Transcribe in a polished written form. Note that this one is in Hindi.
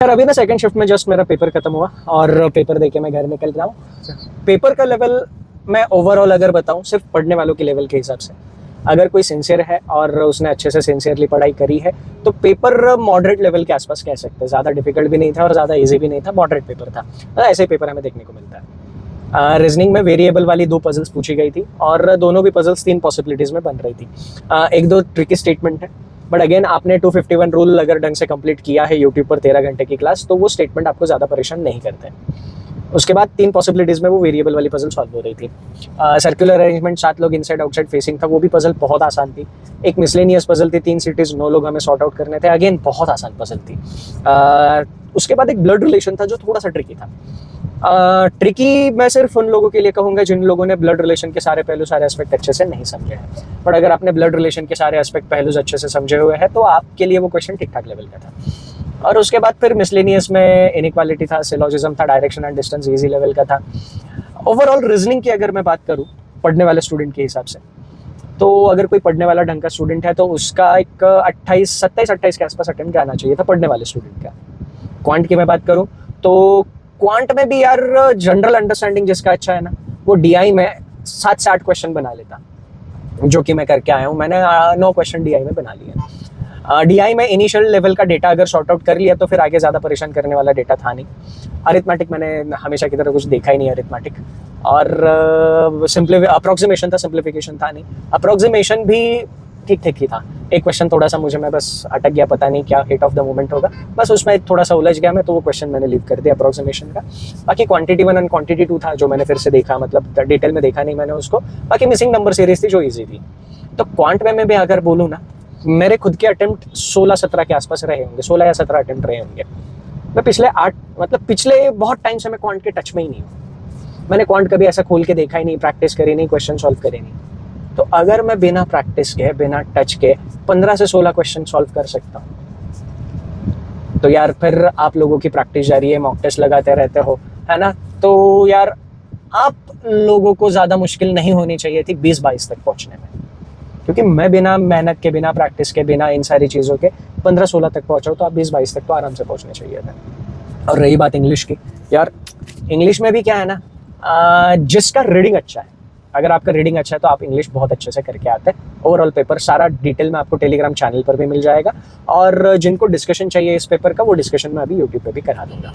यार अभी ना सेकंड शिफ्ट में जस्ट मेरा पेपर खत्म हुआ और पेपर देके मैं घर निकल रहा हूँ। पेपर का लेवल मैं ओवरऑल अगर बताऊँ सिर्फ पढ़ने वालों के लेवल के हिसाब से, अगर कोई सिंसियर है और उसने अच्छे से सिंसियरली पढ़ाई करी है तो पेपर मॉडरेट लेवल के आसपास कह सकते हैं। ज़्यादा डिफिकल्ट भी नहीं था और ज़्यादा इजी भी नहीं था, मॉडरेट पेपर था। तो ऐसे पेपर हमें देखने को मिलता है। रीजनिंग में वेरिएबल वाली 2 पजल्स पूछी गई थी और दोनों भी पजल्स 3 पॉसिबिलिटीज़ में बन रही थी। एक दो ट्रिकी स्टेटमेंट है, बट अगेन आपने 251 रूल अगर ढंग से कंप्लीट किया है यूट्यूब पर 13 घंटे की क्लास, तो वो स्टेटमेंट आपको ज़्यादा परेशान नहीं करते। उसके बाद 3 पॉसिबिलिटीज़ में वो वेरिएबल वाली पजल सॉल्व हो रही थी। सर्कुलर अरेंजमेंट 7 लोग इनसाइड आउटसाइड फेसिंग था, वो भी पजल बहुत आसान थी। एक मिसलेनियस पजल थी, 3 सिटीज़ 9 लोग हमें सॉर्ट आउट करने थे, अगेन बहुत आसान पजल थी। उसके बाद एक ब्लड रिलेशन था जो थोड़ा सा ट्रिकी था। ट्रिकी मैं सिर्फ उन लोगों के लिए कहूँगा जिन लोगों ने ब्लड रिलेशन के सारे पहलू सारे एस्पेक्ट अच्छे से नहीं समझे हैं। बट अगर आपने ब्लड रिलेशन के सारे एस्पेक्ट पहलू अच्छे से समझे हुए हैं तो आपके लिए वो क्वेश्चन ठीक ठाक लेवल का था। और उसके बाद फिर मिसलेनियस में इनइक्वालिटी था, सिलोजिज्म था, direction and distance easy level का था। ओवरऑल रीजनिंग की अगर मैं बात करूँ पढ़ने वाले स्टूडेंट के हिसाब से, तो अगर कोई पढ़ने वाला ढंग का स्टूडेंट है तो उसका एक 27-28 के आसपास अटेम्प्ट आना चाहिए था पढ़ने वाले स्टूडेंट का। क्वांट की मैं बात करूँ तो क्वांट में भी यार जनरल अंडरस्टैंडिंग जिसका अच्छा है ना, वो डीआई में 7 से 8 क्वेश्चन बना लेता, जो कि मैं करके आया हूँ। मैंने 9 क्वेश्चन डीआई में बना लिए। डीआई में इनिशियल लेवल का डेटा अगर सॉर्ट आउट कर लिया तो फिर आगे ज़्यादा परेशान करने वाला डेटा था नहीं। अरिथमेटिक मैंने हमेशा की तरह कुछ देखा ही नहीं अरिथमेटिक, और अप्रोक्सीमेशन था, सिंप्लीफिकेशन था नहीं। अप्रोक्सीमेशन भी ठीक ठीक ही था। एक क्वेश्चन थोड़ा सा मैं बस अटक गया, पता नहीं क्या हिट ऑफ द मोमेंट होगा, बस उसमें थोड़ा सा उलझ गया मैं, तो वो क्वेश्चन मैंने लीव कर दिया अप्रोक्सीमेशन का। बाकी क्वांटिटी 1 एंड क्वांटिटी 2 था जो मैंने फिर से देखा, मतलब डिटेल में देखा नहीं मैंने उसको। बाकी मिसिंग नंबर सीरीज थी जो ईजी थी। तो क्वांट में मैं भी अगर बोलूँ ना, मेरे खुद के अटेम्प्ट 16-17 के आसपास रहे होंगे, 16 या 17 अटेम्प्ट रहे होंगे। मैं पिछले बहुत टाइम से मैं क्वांट के टच में ही नहीं हूँ। मैंने क्वांट कभी ऐसा खोल के देखा ही नहीं, प्रैक्टिस करी नहीं, क्वेश्चन सॉल्व करे नहीं। तो अगर मैं बिना प्रैक्टिस के, बिना टच के 15 से 16 क्वेश्चन सॉल्व कर सकता हूँ, तो यार फिर आप लोगों की प्रैक्टिस जारी है, मॉक टेस्ट लगाते रहते हो, है ना। तो यार आप लोगों को ज़्यादा मुश्किल नहीं होनी चाहिए थी 20-22 तक पहुँचने में, क्योंकि मैं बिना मेहनत के, बिना प्रैक्टिस के, बिना इन सारी चीज़ों के 15-16 तक पहुँचा, तो आप 20-22 तक तो आराम से पहुँचने चाहिए थे। और रही बात इंग्लिश की, यार इंग्लिश में भी क्या है ना, जिसका रीडिंग अच्छा है, अगर आपका रीडिंग अच्छा है तो आप इंग्लिश बहुत अच्छे से करके आते हैं। ओवरऑल पेपर सारा डिटेल में आपको टेलीग्राम चैनल पर भी मिल जाएगा, और जिनको डिस्कशन चाहिए इस पेपर का, वो डिस्कशन मैं अभी यूट्यूब पे भी करा दूंगा।